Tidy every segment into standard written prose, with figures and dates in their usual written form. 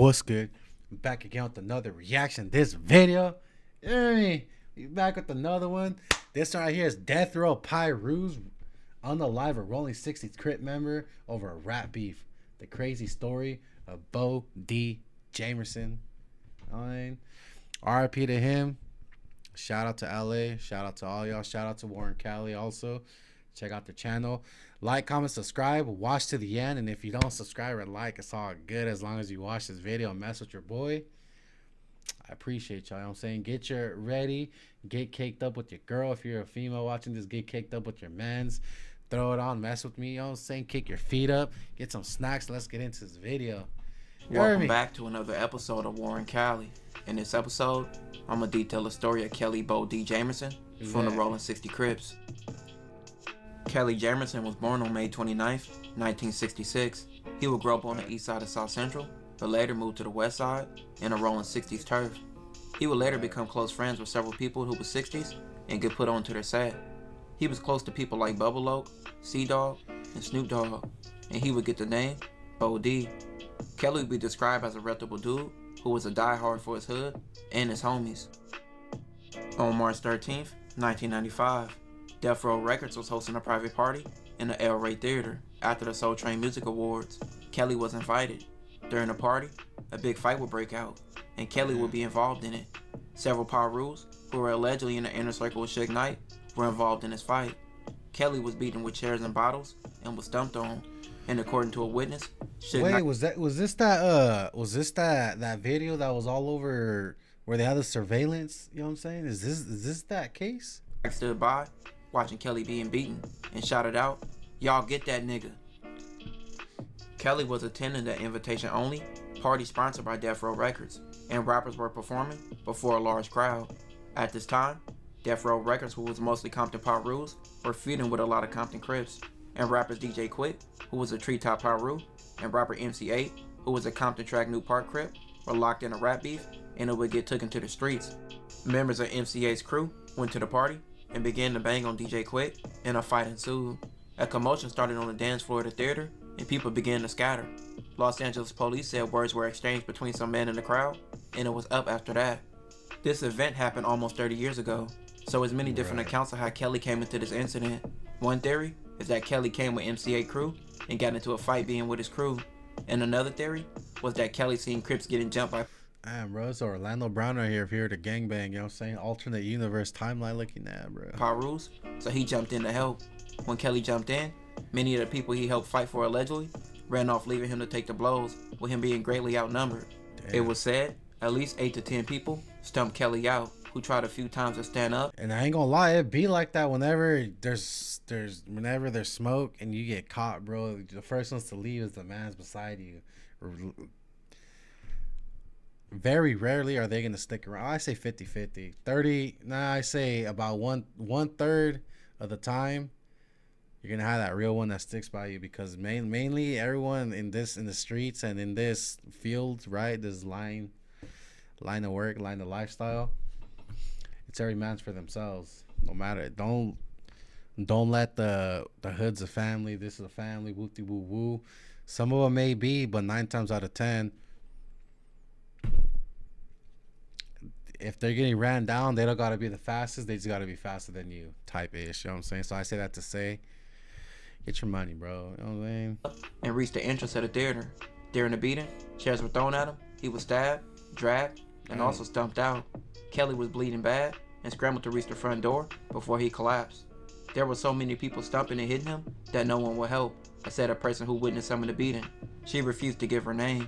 What's good? I'm back again with another reaction. This video, we back with another one. This one right here is Death Row Pirus Unalive, a Rolling 60s Crip member over a rap beef. The crazy story of Bo D. Jamerson. RIP to him. Shout out to LA. Shout out to all y'all. Shout out to Warren Cali also. Check out the channel. Like, comment, subscribe. Watch to the end. And if you don't subscribe or like, it's all good as long as you watch this video and mess with your boy. I appreciate y'all. You know what I'm saying? Get your ready. Get caked up with your girl. If you're a female watching this, get caked up with your mans. Throw it on. Mess with me. You know what I'm saying? Kick your feet up. Get some snacks. Let's get into this video. Welcome back to another episode of Warren Cali. In this episode, I'm going to detail the story of Kelly Bo D. Jamerson from the Rollin 60 Crips. Kelly Jamerson was born on May 29th, 1966. He would grow up on the east side of South Central, but later moved to the west side in a Rollin 60s turf. He would later become close friends with several people who were 60s and get put onto their set. He was close to people like Bubble Oak, C-Dog, and Snoop Dogg, and he would get the name Bo D. Kelly would be described as a reputable dude who was a diehard for his hood and his homies. On March 13th, 1995, Death Row Records was hosting a private party in the El Rey Theater. After the Soul Train Music Awards, Kelly was invited. During the party, a big fight would break out, and Kelly would be involved in it. Several Pirus, who were allegedly in the inner circle with Suge Knight, were involved in this fight. Kelly was beaten with chairs and bottles and was stumped on. And according to a witness, Wait, was this that video that was all over where they had the surveillance? You know what I'm saying? Is this that case? Stood by, watching Kelly being beaten, and shouted out, "Y'all get that nigga." Kelly was attending the invitation-only party sponsored by Death Row Records, and rappers were performing before a large crowd. At this time, Death Row Records, who was mostly Compton Pirus, were feuding with a lot of Compton Crips, and rappers DJ Quick, who was a Treetop Piru, and rapper MC8, who was a Compton Track New Park Crip, were locked in a rap beef, and it would get taken to the streets. Members of MC8's crew went to the party and began to bang on DJ Quick, and a fight ensued. A commotion started on the dance floor of the theater, and people began to scatter. Los Angeles police said words were exchanged between some men in the crowd, and it was up after that. This event happened almost 30 years ago, so there's many different accounts of how Kelly came into this incident. One theory is that Kelly came with MC8 crew and got into a fight being with his crew, and another theory was that Kelly seen Crips getting jumped by Damn, bro, it's Orlando Brown right here to gangbang, you know what I'm saying? Alternate universe timeline looking at, bro. Pirus, so he jumped in to help. When Kelly jumped in, many of the people he helped fight for allegedly ran off, leaving him to take the blows, with him being greatly outnumbered. Damn. It was said at least 8 to 10 people stumped Kelly out, who tried a few times to stand up. And I ain't gonna lie, it be like that whenever there's smoke and you get caught, bro. The first ones to leave is the mans beside you. Very rarely are they gonna stick around. I say 50-50. 30, I say about one third of the time you're gonna have that real one that sticks by you, because mainly everyone in the streets and in this field, right, this line of work, line of lifestyle, it's every man's for themselves. No matter, don't let the hood's a family, this is a family, woo-de woo woo. Some of them may be, but 9 times out of 10, if they're getting ran down, they don't gotta be the fastest, they just gotta be faster than you, type ish. You know what I'm saying? So I say that to say, get your money, bro. You know what I'm saying? And reached the entrance of the theater. During the beating, chairs were thrown at him. He was stabbed, dragged, and also stumped out. Kelly was bleeding bad and scrambled to reach the front door before he collapsed. There were so many people stumping and hitting him that no one would help, said a person who witnessed some of the beating. She refused to give her name.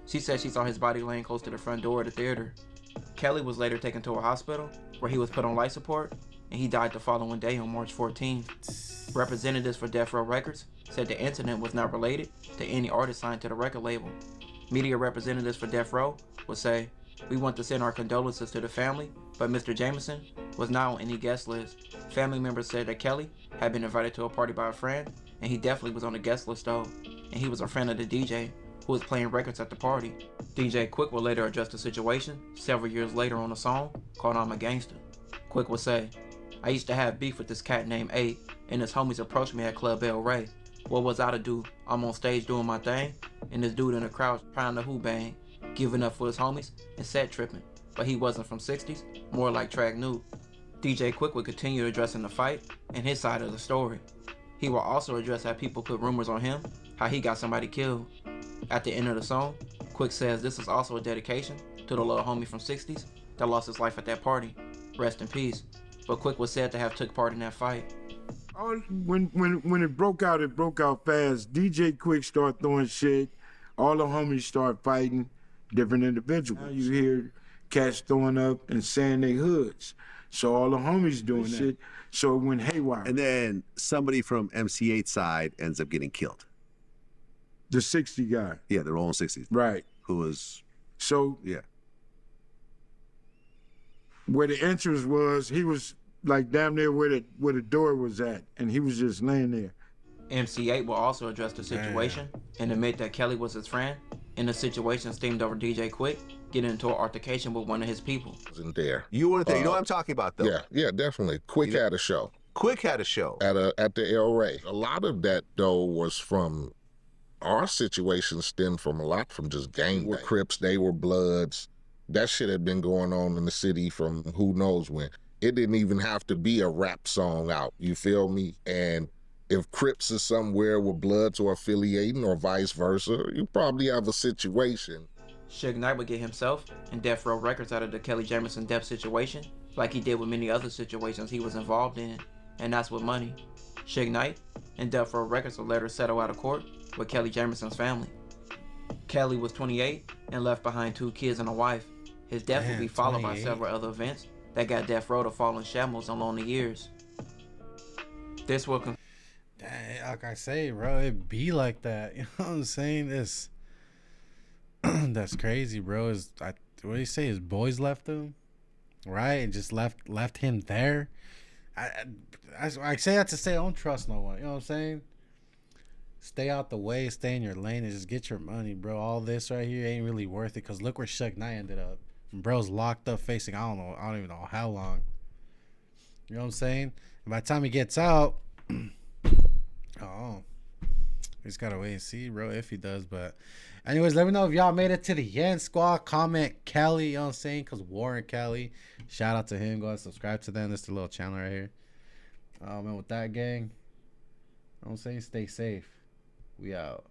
She said she saw his body laying close to the front door of the theater. Kelly was later taken to a hospital where he was put on life support, and he died the following day on March 14th. Representatives for Death Row Records said the incident was not related to any artist signed to the record label. Media representatives for Death Row would say, "We want to send our condolences to the family, but Mr. Jamerson was not on any guest list." Family members said that Kelly had been invited to a party by a friend, and he definitely was on the guest list though, and he was a friend of the DJ who was playing records at the party. DJ Quick would later address the situation several years later on a song called "I'm a Gangster." Quick would say, "I used to have beef with this cat named 8, and his homies approached me at Club El Rey. What was I to do? I'm on stage doing my thing, and this dude in the crowd trying to who bang. giving up for his homies and set tripping, but he wasn't from 60s, more like track noob. DJ Quick would continue addressing the fight and his side of the story. He will also address how people put rumors on him, how he got somebody killed. At the end of the song, Quick says this is also a dedication to the little homie from 60s that lost his life at that party. Rest in peace. But Quick was said to have took part in that fight. When it broke out fast. DJ Quick started throwing shit. All the homies start fighting different individuals. Now you hear cats throwing up and saying they hoods. So all the homies doing shit. So it went haywire. And then somebody from MC8's side ends up getting killed. The 60 guy. Yeah, the Rollin 60s. Right. Who was... So... Yeah. Where the entrance was, he was like damn near where the door was at. And he was just laying there. MC8 will also address the situation and admit that Kelly was his friend, and the situation steamed over DJ Quick getting into an altercation with one of his people. Wasn't there. You want to you know what I'm talking about, though? Yeah, definitely. Quick had a show. Quick had a show. At the El Rey. A lot of that, though, was from our situation stemmed from a lot from just gang. They were Crips, they were Bloods. That shit had been going on in the city from who knows when. It didn't even have to be a rap song out, you feel me? And if Crips is somewhere where Bloods are affiliating or vice versa, you probably have a situation. Suge Knight would get himself and Death Row Records out of the Kelly Jamerson death situation, like he did with many other situations he was involved in, and that's with money. Suge Knight and Death Row Records would later settle out of court with Kelly Jamerson's family. Kelly was 28 and left behind 2 kids and a wife. His death would be followed by several other events that got Death Row to fall in shambles along the years. This will like I say, bro, it be like that. You know what I'm saying? This that's crazy, bro. What do you say? His boys left him, right? And just left him there. I say that to say, don't trust no one. You know what I'm saying? Stay out the way, stay in your lane, and just get your money, bro. All this right here ain't really worth it. Cause look where Suge Knight ended up. Bro's locked up, facing I don't even know how long. You know what I'm saying? And by the time he gets out, oh, we just gotta wait and see, bro, if he does. But anyways, let me know if y'all made it to the end, squad. Comment Cali, you know what I'm saying? Because Warren Cali, shout out to him. Go ahead and subscribe to them. This is the little channel right here. And with that, gang, you know what I'm saying? Stay safe. We out.